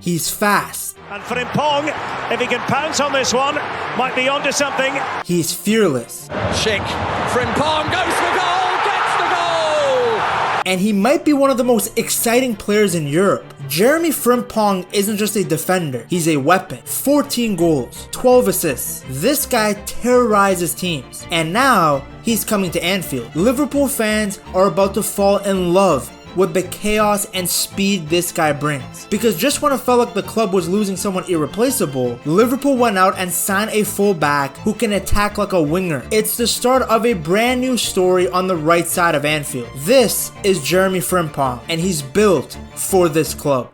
He's fast. And Frimpong, if he can pounce on this one, might be onto something. He's fearless. Schick. Frimpong goes for goal, gets the goal! And he might be one of the most exciting players in Europe. Jeremie Frimpong isn't just a defender, he's a weapon. 14 goals, 12 assists. This guy terrorizes teams. And now, he's coming to Anfield. Liverpool fans are about to fall in love with the chaos and speed this guy brings. Because just when it felt like the club was losing someone irreplaceable, Liverpool went out and signed a fullback who can attack like a winger. It's the start of a brand new story on the right side of Anfield. This is Jeremie Frimpong, and he's built for this club.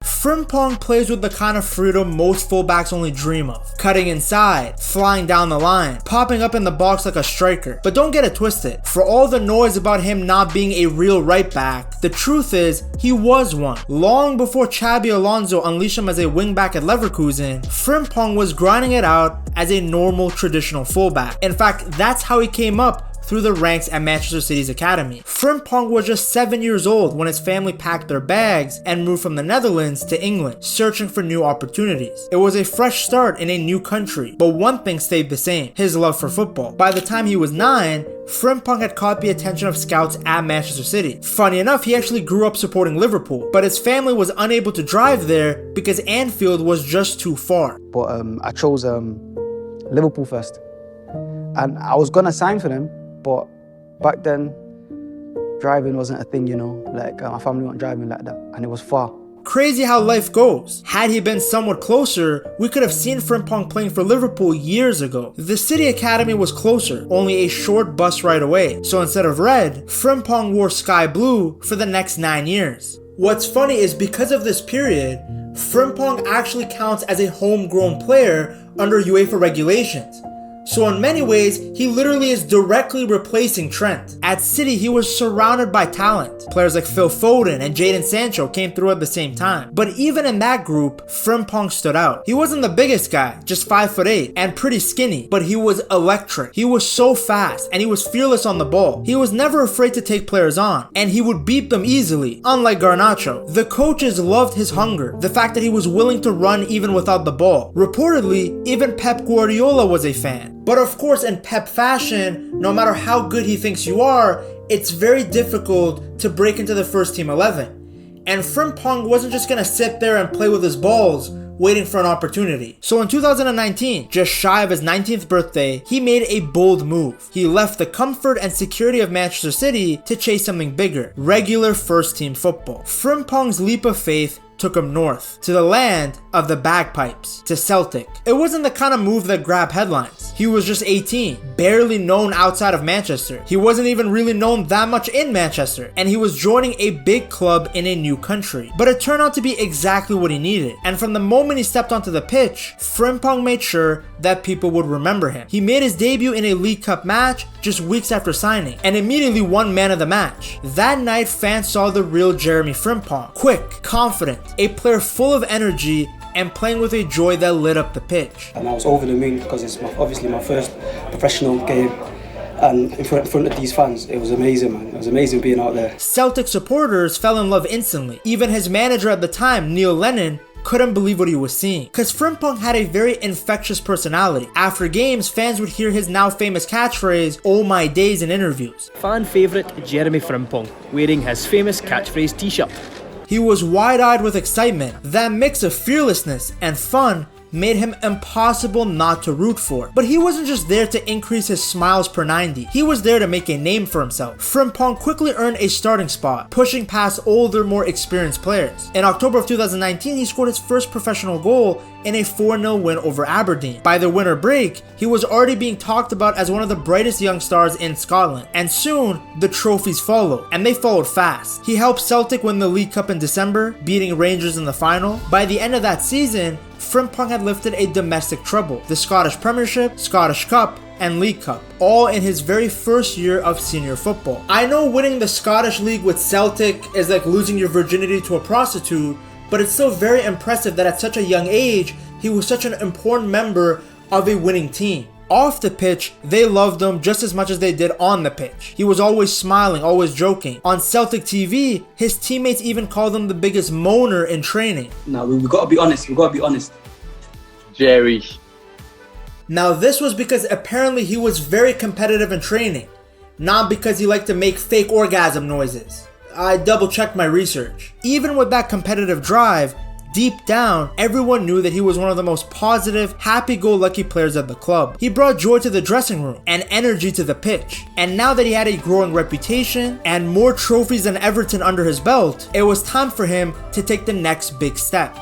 Frimpong plays with the kind of freedom most fullbacks only dream of. Cutting inside, flying down the line, popping up in the box like a striker. But don't get it twisted. For all the noise about him not being a real right back, the truth is, he was one. Long before Xabi Alonso unleashed him as a wing back at Leverkusen, Frimpong was grinding it out as a normal traditional fullback. In fact, that's how he came up through the ranks at Manchester City's academy. Frimpong was just 7 years old when his family packed their bags and moved from the Netherlands to England, searching for new opportunities. It was a fresh start in a new country, but one thing stayed the same: his love for football. By the time he was 9, Frimpong had caught the attention of scouts at Manchester City. Funny enough, he actually grew up supporting Liverpool, but his family was unable to drive there because Anfield was just too far. But I chose Liverpool first, and I was gonna sign for them. But back then, driving wasn't a thing, you know, like my family weren't driving like that, and it was far. Crazy how life goes. Had he been somewhat closer, we could have seen Frimpong playing for Liverpool years ago. The City Academy was closer, only a short bus ride away, so instead of red, Frimpong wore sky blue for the next 9 years. What's funny is because of this period, Frimpong actually counts as a homegrown player under UEFA regulations. So in many ways, he literally is directly replacing Trent. At City, he was surrounded by talent. Players like Phil Foden and Jadon Sancho came through at the same time. But even in that group, Frimpong stood out. He wasn't the biggest guy, just 5'8", and pretty skinny, but he was electric. He was so fast, and he was fearless on the ball. He was never afraid to take players on, and he would beat them easily, unlike Garnacho. The coaches loved his hunger, the fact that he was willing to run even without the ball. Reportedly, even Pep Guardiola was a fan. But of course, in Pep fashion, no matter how good he thinks you are, it's very difficult to break into the first team 11. And Frimpong wasn't just gonna sit there and play with his balls, waiting for an opportunity. So in 2019, just shy of his 19th birthday, he made a bold move. He left the comfort and security of Manchester City to chase something bigger: regular first team football. Frimpong's leap of faith took him north, to the land of the bagpipes, to Celtic. It wasn't the kind of move that grabbed headlines. He was just 18, barely known outside of Manchester. He wasn't even really known that much in Manchester, and he was joining a big club in a new country. But it turned out to be exactly what he needed, and from the moment he stepped onto the pitch, Frimpong made sure that people would remember him. He made his debut in a League Cup match just weeks after signing, and immediately won man of the match. That night, fans saw the real Jeremie Frimpong. Quick, confident, a player full of energy, and playing with a joy that lit up the pitch. And I was over the moon because it's obviously my first professional game, and in front of these fans, it was amazing, man. It was amazing being out there. Celtic supporters fell in love instantly. Even his manager at the time, Neil Lennon, couldn't believe what he was seeing, because Frimpong had a very infectious personality. After games, fans would hear his now famous catchphrase, "Oh my days," in interviews. Fan favourite Jeremie Frimpong, wearing his famous catchphrase t-shirt. He was wide-eyed with excitement. That mix of fearlessness and fun made him impossible not to root for. But he wasn't just there to increase his smiles per 90. He was there to make a name for himself. Frimpong quickly earned a starting spot, pushing past older, more experienced players. In October of 2019, he scored his first professional goal in a 4-0 win over Aberdeen. By the winter break, he was already being talked about as one of the brightest young stars in Scotland. And soon, the trophies followed, and they followed fast. He helped Celtic win the League Cup in December, beating Rangers in the final. By the end of that season, Frimpong had lifted a domestic treble: the Scottish Premiership, Scottish Cup, and League Cup, all in his very first year of senior football. I know winning the Scottish League with Celtic is like losing your virginity to a prostitute, but it's still very impressive that at such a young age, he was such an important member of a winning team. Off the pitch, they loved him just as much as they did on the pitch. He was always smiling, always joking. On Celtic TV, his teammates even called him the biggest moaner in training. No, we've got to be honest. We've got to be honest. Jerry. Now this was because apparently he was very competitive in training, not because he liked to make fake orgasm noises. I double checked my research. Even with that competitive drive, deep down, everyone knew that he was one of the most positive, happy-go-lucky players at the club. He brought joy to the dressing room and energy to the pitch. And now that he had a growing reputation and more trophies than Everton under his belt, it was time for him to take the next big step.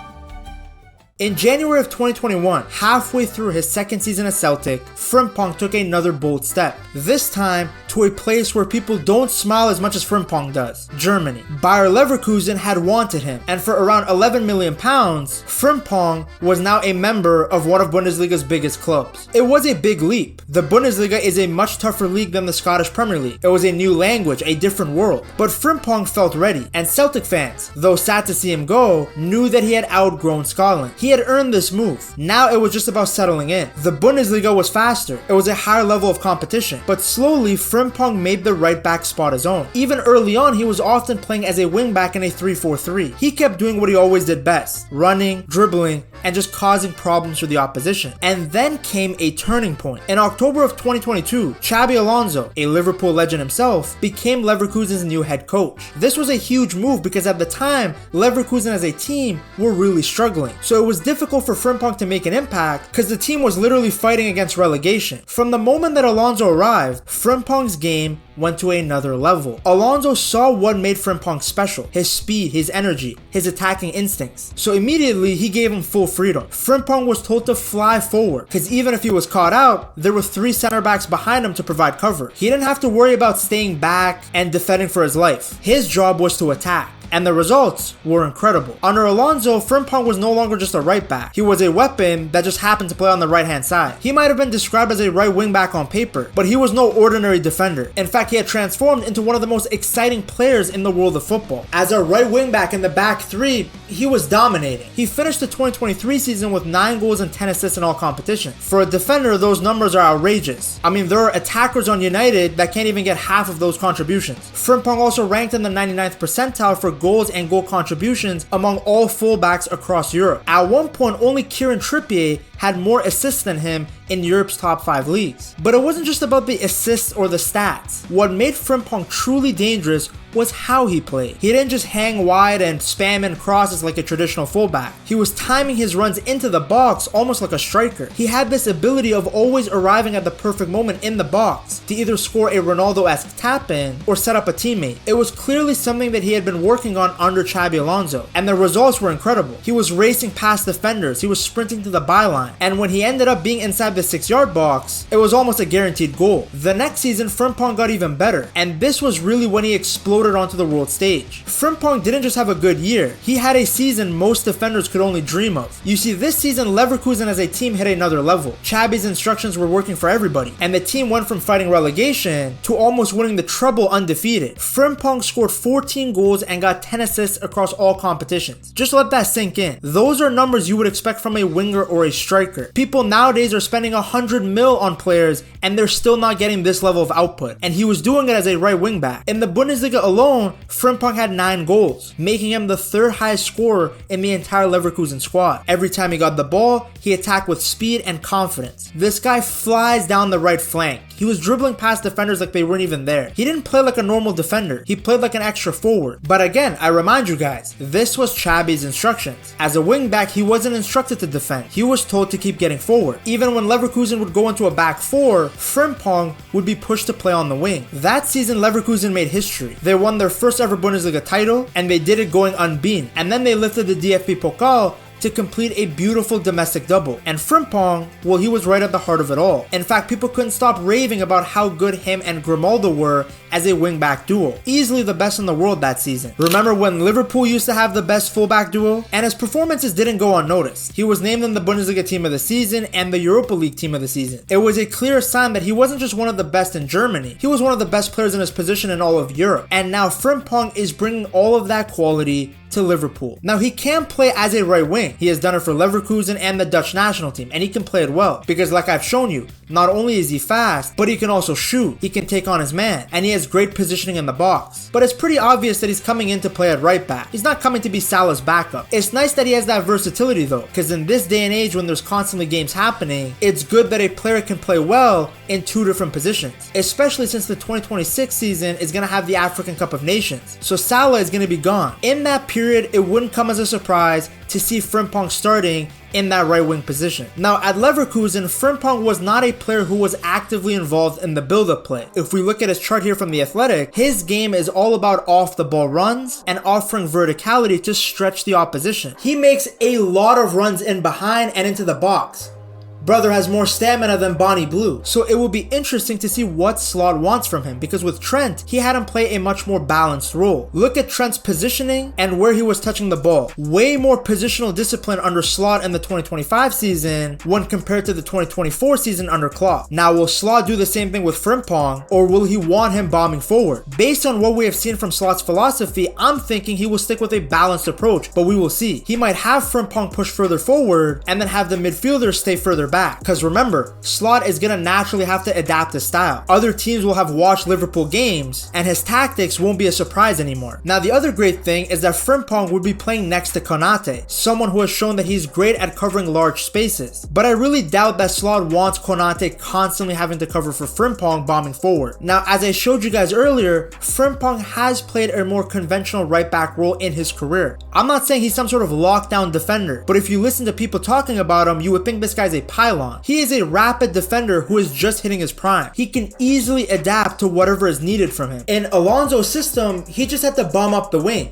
In January of 2021, halfway through his second season at Celtic, Frimpong took another bold step. This time to a place where people don't smile as much as Frimpong does, Germany. Bayer Leverkusen had wanted him, and for around £11 million, Frimpong was now a member of one of Bundesliga's biggest clubs. It was a big leap. The Bundesliga is a much tougher league than the Scottish Premier League. It was a new language, a different world. But Frimpong felt ready, and Celtic fans, though sad to see him go, knew that he had outgrown Scotland. He had earned this move. Now it was just about settling in. The Bundesliga was faster. It was a higher level of competition. But slowly, Frimpong made the right back spot his own. Even early on, he was often playing as a wing back in a 3-4-3. He kept doing what he always did best, running, dribbling, and just causing problems for the opposition. And then came a turning point. In October of 2022, Xabi Alonso, a Liverpool legend himself, became Leverkusen's new head coach. This was a huge move because at the time, Leverkusen as a team were really struggling. So it was difficult for Frimpong to make an impact because the team was literally fighting against relegation. From the moment that Alonso arrived, Frimpong's game went to another level. Alonso saw what made Frimpong special, his speed, his energy, his attacking instincts. So immediately he gave him full freedom. Frimpong was told to fly forward because even if he was caught out, there were 3 center backs behind him to provide cover. He didn't have to worry about staying back and defending for his life. His job was to attack. And the results were incredible. Under Alonso, Frimpong was no longer just a right back. He was a weapon that just happened to play on the right hand side. He might have been described as a right wing back on paper, but he was no ordinary defender. In fact, he had transformed into one of the most exciting players in the world of football. As a right wing back in the back 3, he was dominating. He finished the 2023 season with 9 goals and 10 assists in all competitions. For a defender, those numbers are outrageous. I mean, there are attackers on United that can't even get half of those contributions. Frimpong also ranked in the 99th percentile for goals and goal contributions among all fullbacks across Europe. At one point, only Kieran Trippier had more assists than him in Europe's top 5 leagues. But it wasn't just about the assists or the stats. What made Frimpong truly dangerous was how he played. He didn't just hang wide and spam in crosses like a traditional fullback. He was timing his runs into the box almost like a striker. He had this ability of always arriving at the perfect moment in the box to either score a Ronaldo-esque tap-in or set up a teammate. It was clearly something that he had been working on under Xabi Alonso, and the results were incredible. He was racing past defenders, he was sprinting to the byline, and when he ended up being inside the 6-yard box, it was almost a guaranteed goal. The next season, Frimpong got even better, and this was really when he exploded onto the world stage. Frimpong didn't just have a good year, he had a season most defenders could only dream of. You see, this season Leverkusen as a team hit another level. Xabi's instructions were working for everybody, and the team went from fighting relegation to almost winning the treble undefeated. Frimpong scored 14 goals and got 10 assists across all competitions. Just let that sink in. Those are numbers you would expect from a winger or a striker. People nowadays are spending 100 mil on players and they're still not getting this level of output, and he was doing it as a right wing back. In the Bundesliga alone, Frimpong had 9 goals, making him the 3rd highest scorer in the entire Leverkusen squad. Every time he got the ball, he attacked with speed and confidence. This guy flies down the right flank. He was dribbling past defenders like they weren't even there. He didn't play like a normal defender. He played like an extra forward. But again, I remind you guys, this was Xabi's instructions. As a wingback, he wasn't instructed to defend. He was told to keep getting forward. Even when Leverkusen would go into a back 4, Frimpong would be pushed to play on the wing. That season, Leverkusen made history. They won their first ever Bundesliga title, and they did it going unbeaten. And then they lifted the DFB Pokal to complete a beautiful domestic double. And Frimpong, well, he was right at the heart of it all. In fact, people couldn't stop raving about how good him and Grimaldo were as a wing-back duo. Easily the best in the world that season. Remember when Liverpool used to have the best fullback duo? And his performances didn't go unnoticed. He was named in the Bundesliga Team of the Season and the Europa League Team of the Season. It was a clear sign that he wasn't just one of the best in Germany, he was one of the best players in his position in all of Europe. And now Frimpong is bringing all of that quality to to Liverpool. Now he can play as a right wing. He has done it for Leverkusen and the Dutch national team, and he can play it well because like I've shown you, not only is he fast, but he can also shoot. He can take on his man, and he has great positioning in the box. But it's pretty obvious that he's coming in to play at right back. He's not coming to be Salah's backup. It's nice that he has that versatility though, because in this day and age when there's constantly games happening, it's good that a player can play well in two different positions, especially since the 2026 season is going to have the African Cup of Nations. So Salah is going to be gone. In that period, it wouldn't come as a surprise to see Frimpong starting in that right wing position. Now at Leverkusen, Frimpong was not a player who was actively involved in the build-up play. If we look at his chart here from The Athletic, his game is all about off the ball runs and offering verticality to stretch the opposition. He makes a lot of runs in behind and into the box. Brother has more stamina than Bonnie Blue, so it will be interesting to see what Slot wants from him, because with Trent, he had him play a much more balanced role. Look at Trent's positioning and where he was touching the ball. Way more positional discipline under Slot in the 2025 season when compared to the 2024 season under Klopp. Now will Slot do the same thing with Frimpong, or will he want him bombing forward? Based on what we have seen from Slot's philosophy, I'm thinking he will stick with a balanced approach, but we will see. He might have Frimpong push further forward and then have the midfielders stay further back. Because remember, Slot is going to naturally have to adapt his style. Other teams will have watched Liverpool games and his tactics won't be a surprise anymore. Now the other great thing is that Frimpong would be playing next to Konate, someone who has shown that he's great at covering large spaces. But I really doubt that Slot wants Konate constantly having to cover for Frimpong bombing forward. Now as I showed you guys earlier, Frimpong has played a more conventional right back role in his career. I'm not saying he's some sort of lockdown defender, but if you listen to people talking about him, you would think this guy's a pylon. He is a rapid defender who is just hitting his prime. He can easily adapt to whatever is needed from him. In Alonso's system, he just had to bomb up the wing.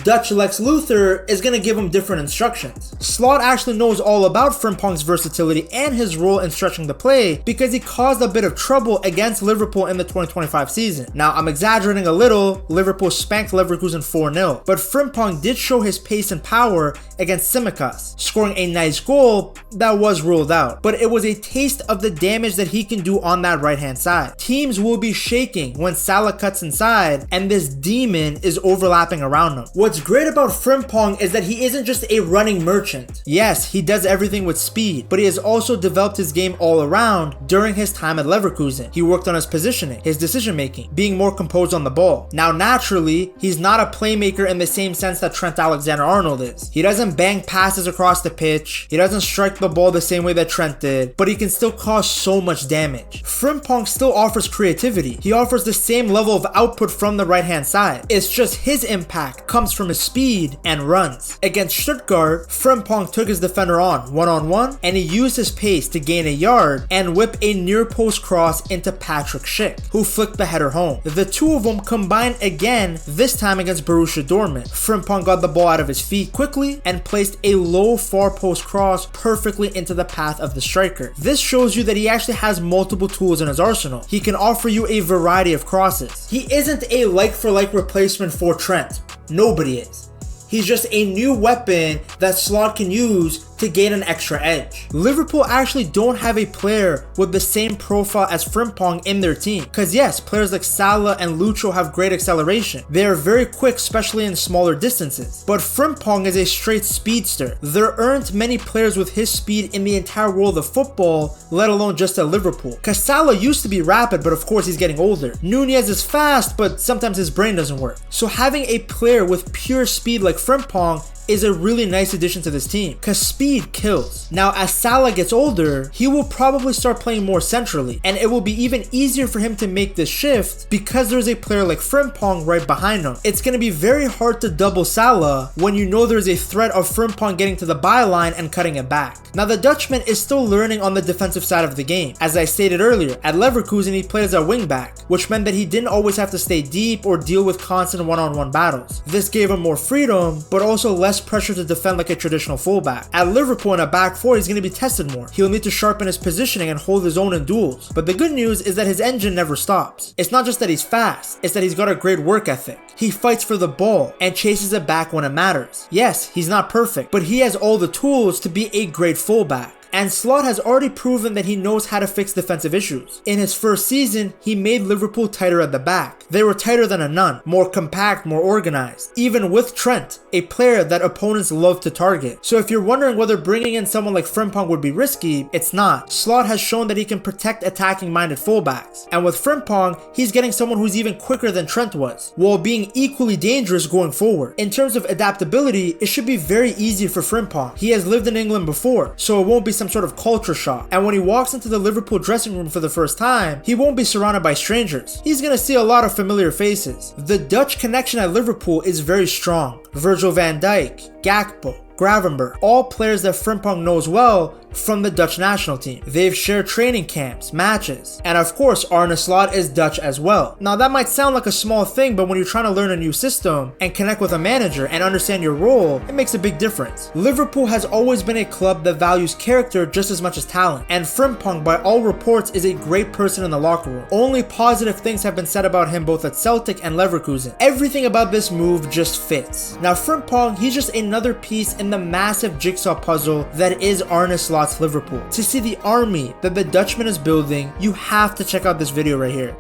Dutch Lex Luthor is going to give him different instructions. Slot actually knows all about Frimpong's versatility and his role in stretching the play because he caused a bit of trouble against Liverpool in the 2025 season. Now, I'm exaggerating a little. Liverpool spanked Leverkusen 4-0, but Frimpong did show his pace and power against Tsimikas, scoring a nice goal that was ruled out. But it was a taste of the damage that he can do on that right-hand side. Teams will be shaking when Salah cuts inside and this demon is overlapping around him. What's great about Frimpong is that he isn't just a running merchant. Yes, he does everything with speed, but he has also developed his game all around during his time at Leverkusen. He worked on his positioning, his decision making, being more composed on the ball. Now naturally, he's not a playmaker in the same sense that Trent Alexander-Arnold is. He doesn't bang passes across the pitch, he doesn't strike the ball the same way that Trent did, but he can still cause so much damage. Frimpong still offers creativity. He offers the same level of output from the right hand side. It's just his impact comes from his speed and runs. Against Stuttgart, Frimpong took his defender on one-on-one and he used his pace to gain a yard and whip a near post cross into Patrick Schick, who flicked the header home. The two of them combined again, this time against Borussia Dortmund. Frimpong got the ball out of his feet quickly and placed a low far post cross perfectly into the path of the striker. This shows you that he actually has multiple tools in his arsenal. He can offer you a variety of crosses. He isn't a like-for-like replacement for Trent. Nobody is. He's just a new weapon that Slot can use to gain an extra edge. Liverpool actually don't have a player with the same profile as Frimpong in their team. Cause yes, players like Salah and Lucho have great acceleration. They are very quick, especially in smaller distances. But Frimpong is a straight speedster. There aren't many players with his speed in the entire world of football, let alone just at Liverpool. Cause Salah used to be rapid, but of course he's getting older. Nunez is fast, but sometimes his brain doesn't work. So having a player with pure speed like Frimpong is a really nice addition to this team, cause speed kills. Now as Salah gets older, he will probably start playing more centrally, and it will be even easier for him to make this shift because there's a player like Frimpong right behind him. It's going to be very hard to double Salah when you know there's a threat of Frimpong getting to the byline and cutting it back. Now the Dutchman is still learning on the defensive side of the game. As I stated earlier, at Leverkusen he played as a wingback, which meant that he didn't always have to stay deep or deal with constant one-on-one battles. This gave him more freedom, but also less pressure to defend like a traditional fullback. At Liverpool in a back four, he's going to be tested more. He'll need to sharpen his positioning and hold his own in duels. But the good news is that his engine never stops. It's not just that he's fast, it's that he's got a great work ethic. He fights for the ball and chases it back when it matters. Yes, he's not perfect, but he has all the tools to be a great fullback. And Slot has already proven that he knows how to fix defensive issues. In his first season, he made Liverpool tighter at the back. They were tighter than a nun, more compact, more organized, even with Trent, a player that opponents love to target. So if you're wondering whether bringing in someone like Frimpong would be risky, it's not. Slot has shown that he can protect attacking-minded fullbacks. And with Frimpong, he's getting someone who's even quicker than Trent was, while being equally dangerous going forward. In terms of adaptability, it should be very easy for Frimpong. He has lived in England before, so it won't be some sort of culture shock. And when he walks into the Liverpool dressing room for the first time, he won't be surrounded by strangers. He's gonna see a lot of familiar faces. The Dutch connection at Liverpool is very strong. Virgil van Dijk, Gakpo, Gravenberch, all players that Frimpong knows well from the Dutch national team. They've shared training camps, matches, and of course Arne Slot is Dutch as well. Now that might sound like a small thing, but when you're trying to learn a new system and connect with a manager and understand your role, it makes a big difference. Liverpool has always been a club that values character just as much as talent, and Frimpong by all reports is a great person in the locker room. Only positive things have been said about him both at Celtic and Leverkusen. Everything about this move just fits. Now Frimpong, he's just another piece in the massive jigsaw puzzle that is Arne Slot's Liverpool. To see the army that the Dutchman is building, you have to check out this video right here.